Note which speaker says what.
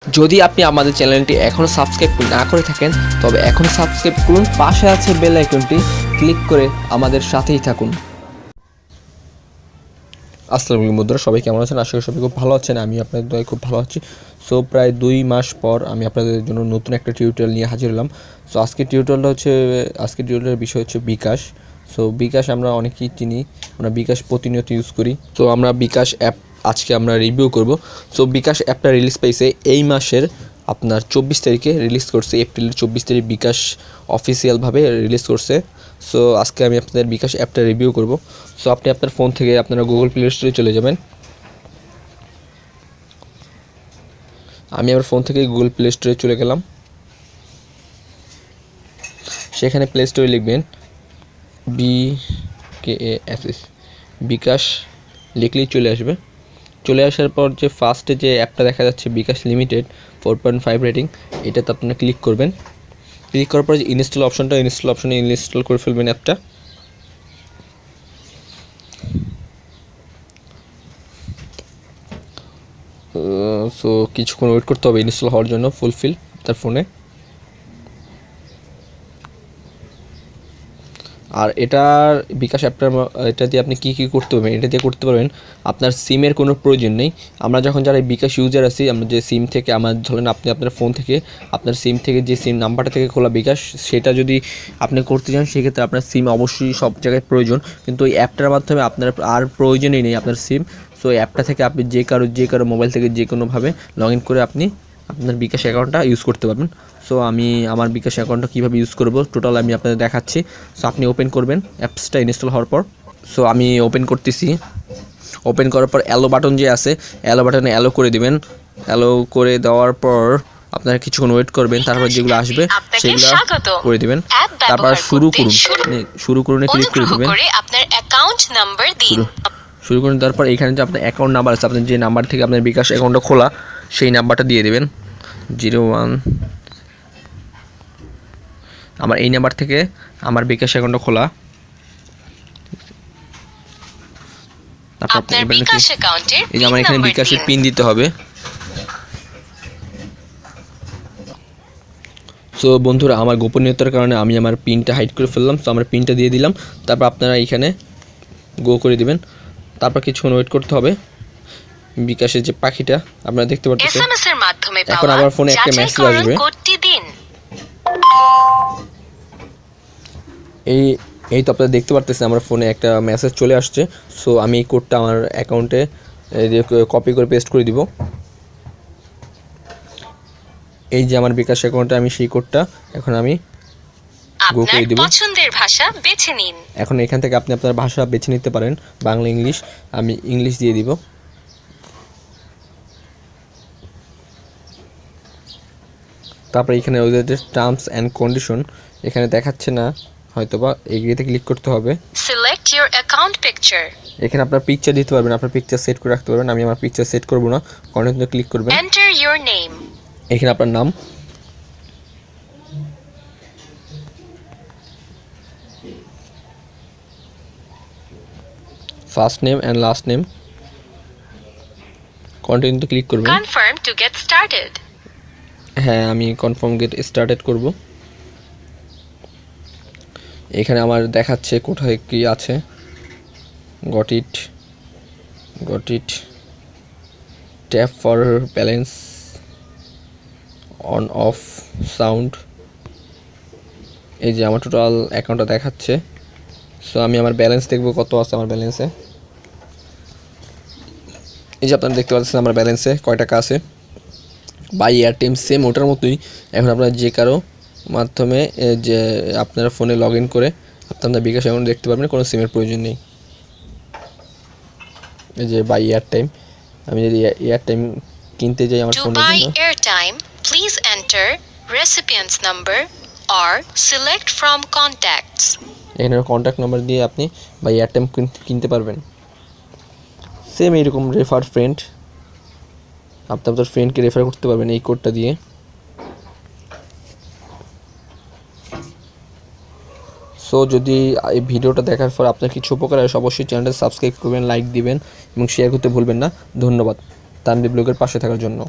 Speaker 1: যদি আপনি আমাদের চ্যানেলটি এখনও সাবস্ক্রাইব না করে থাকেন তবে এখন সাবস্ক্রাইব করুন, পাশে আছে বেল আইকনটি ক্লিক করে আমাদের সাথেই থাকুন। আসসালামু আলাইকুম বন্ধুরা, সবাই কেমন আছেন? আশা করি সবাই খুব ভালো আছেন। আমি আপনাদের দয়ায় খুব ভালো আছি। সো প্রায় 2 মাস পর আমি আপনাদের জন্য নতুন একটা টিউটোরিয়াল নিয়ে হাজির হলাম। সো আজকের টিউটোরিয়ালের বিষয় হচ্ছে বিকাশ। সো বিকাশ আমরা অনেকেই চিনি, আমরা বিকাশ প্রতিনিয়ত ইউজ করি। তো আমরা বিকাশ অ্যাপ আজকে আমরা রিভিউ করব। সো বিকাশ অ্যাপটা রিলিজ পাইছে এই মাসের আপনার 24 তারিখে রিলিজ করছে, এপ্রিলের 24 তারিখ বিকাশ অফিসিয়ালভাবে রিলিজ করছে। সো আজকে আমি আপনাদের বিকাশ অ্যাপটা রিভিউ করব। সো আপনি আপনার ফোন থেকে আপনারা গুগল প্লে স্টোরে চলে যাবেন। আমি আমার ফোন থেকে গুগল প্লে স্টোরে চলে গেলাম। সেখানে প্লে স্টোরে লিখবেন BKASS বিকাশ লিখলেই চলে আসবে। চলে আসার পর যে ফার্স্টে যে অ্যাপটা দেখা যাচ্ছে বিকাশ লিমিটেড 4.5 রেটিং, এটাতে আপনারা ক্লিক করবেন। ক্লিক করার পর যে ইনস্টল অপশনে ইনস্টল করে ফেলবেন অ্যাপটা। সো কিছুক্ষণ ওয়েট করতে হবে ইনস্টল হওয়ার জন্য ফুলফিল তার ফোনে। আর এটার বিকাশ অ্যাপটার এটা দিয়ে আপনি কী করতে পারবেন, এটা দিয়ে করতে পারবেন আপনার সিমের কোনো প্রয়োজন নেই। আমরা যখন যারা বিকাশ ইউজার আছি, আমরা যে সিম থেকে ধরেন আপনি আপনার ফোন থেকে আপনার সিম থেকে যে সিম নাম্বারটা থেকে খোলা বিকাশ, সেটা যদি আপনি করতে চান সেক্ষেত্রে আপনার সিম অবশ্যই সব জায়গায় প্রয়োজন, কিন্তু ওই অ্যাপটার মাধ্যমে আপনার আর প্রয়োজনই নেই আপনার সিম। সো অ্যাপটা থেকে আপনি যে কারো মোবাইল থেকে যে কোনোভাবে লগ ইন করে আপনি আপনার বিকাশ অ্যাকাউন্টটা ইউজ করতে পারবেন। সো আমি আমার বিকাশ অ্যাকাউন্টটা কীভাবে ইউজ করব টোটাল আমি আপনাদের দেখাচ্ছি। সো আপনি ওপেন করবেন অ্যাপসটা ইনস্টল হওয়ার পর। সো আমি ওপেন করতেছি। ওপেন করার পর অ্যালো বাটন যে আছে, অ্যালো বাটনে অ্যালো করে দিবেন। অ্যালো করে দেওয়ার পর আপনারা কিছুক্ষণ ওয়েট করবেন, তারপর যেগুলো আসবে সেগুলো করে দিবেন। তারপর শুরু করুন ক্লিক করে দেবেন। শুরু করুন দেওয়ার পর এখানে যে আপনার অ্যাকাউন্ট নাম্বার আছে, আপনার যে নাম্বার থেকে আপনার বিকাশ অ্যাকাউন্টটা খোলা সেই নাম্বারটা দিয়ে দেবেন। 01 আমার এই নাম্বার থেকে আমার বিকাশ অ্যাকাউন্টটা খোলা।
Speaker 2: আপনার বিকাশ অ্যাকাউন্টের
Speaker 1: এই যে আমার এখানে বিকাশের পিন দিতে হবে। সো বন্ধুরা, আমার গোপনীয়তার কারণে আমি আমার পিনটা হাইড করে ফেললাম। সো আমার পিনটা দিয়ে দিলাম। তারপর আপনারা এখানে গো করে দিবেন। তারপর কিছুক্ষণ ওয়েট করতে হবে। বিকাশের যে পাখিটা আপনারা দেখতে পাচ্ছেন, এখন আমার ফোনে একটা মেসেজ আসবে। এই তো আপনারা দেখতে পারতেছেন আমার ফোনে একটা মেসেজ চলে আসছে। সো আমি এই কোডটা আমার অ্যাকাউন্টে কপি করে পেস্ট করে দিব। এই যে আমার বিকাশ অ্যাকাউন্টে আমি সেই কোডটা এখন আমি গো করে দিব।
Speaker 2: পছন্দের ভাষা বেছে নিন।
Speaker 1: এখন এখান থেকে আপনি আপনার ভাষা বেছে নিতে পারেন, বাংলা, ইংলিশ। আমি ইংলিশ দিয়ে দিব। তারপর এখানে ওদের টার্মস অ্যান্ড কন্ডিশন এখানে দেখাচ্ছে না, হয়তোবা এগ্রিতে ক্লিক করতে হবে।
Speaker 2: Select your account picture.
Speaker 1: এখানে আপনার পিকচার দিতে পারবেন, আপনার পিকচার সেট করে রাখতে পারবেন। আমি আমার পিকচার সেট করব না, কন্টিনিউতে ক্লিক করবেন।
Speaker 2: Enter your name.
Speaker 1: এখানে আপনার নাম, first name and last name, কন্টিনিউতে ক্লিক করবেন।
Speaker 2: Confirm to get started.
Speaker 1: হ্যাঁ, আমি কনফার্ম গেট স্টার্টেড করব। এখানে আমার দেখাচ্ছে কোথায় কি আছে। Got it tap for balance, on of sound. এই যে আমার টোটাল অ্যাকাউন্টটা দেখাচ্ছে। সো আমি আমার ব্যালেন্স দেখব কত আছে আমার ব্যালেন্সে। এই যে আপনারা দেখতে পাচ্ছেন আমার ব্যালেন্সে কয় টাকা আছে। বাই এয়ারটেল সেম ওটার মতোই। এখন আপনারা যে কারো মাধ্যমে যে আপনারা ফোনে লগ ইন করে আপনারা বিকাশ অ্যাকাউন্ট দেখতে পারবেন, কোনো সিমের প্রয়োজন নেই। এই যে বাই এয়ারটাইম, আমি যদি এয়ারটাইম কিনতে যাই আমার ফোনে,
Speaker 2: please enter recipient's number or select from contacts.
Speaker 1: এখানে কন্ট্যাক্ট নাম্বার দিয়ে আপনি বাই এয়ারটাইম কিনতে পারবেন। সেম এইরকম রেফার ফ্রেন্ড, আপনি আপনার ফ্রেন্ডকে রেফার করতে পারবেন এই কোডটা দিয়ে। সো যদি এই ভিডিওটা দেখার পর আপনার কিছু উপকার হয়, অবশ্যই চ্যানেলটা সাবস্ক্রাইব করবেন, লাইক দিবেন এবং শেয়ার করতে ভুলবেন না। ধন্যবাদ তানভীর ব্লগের পাশে থাকার জন্য।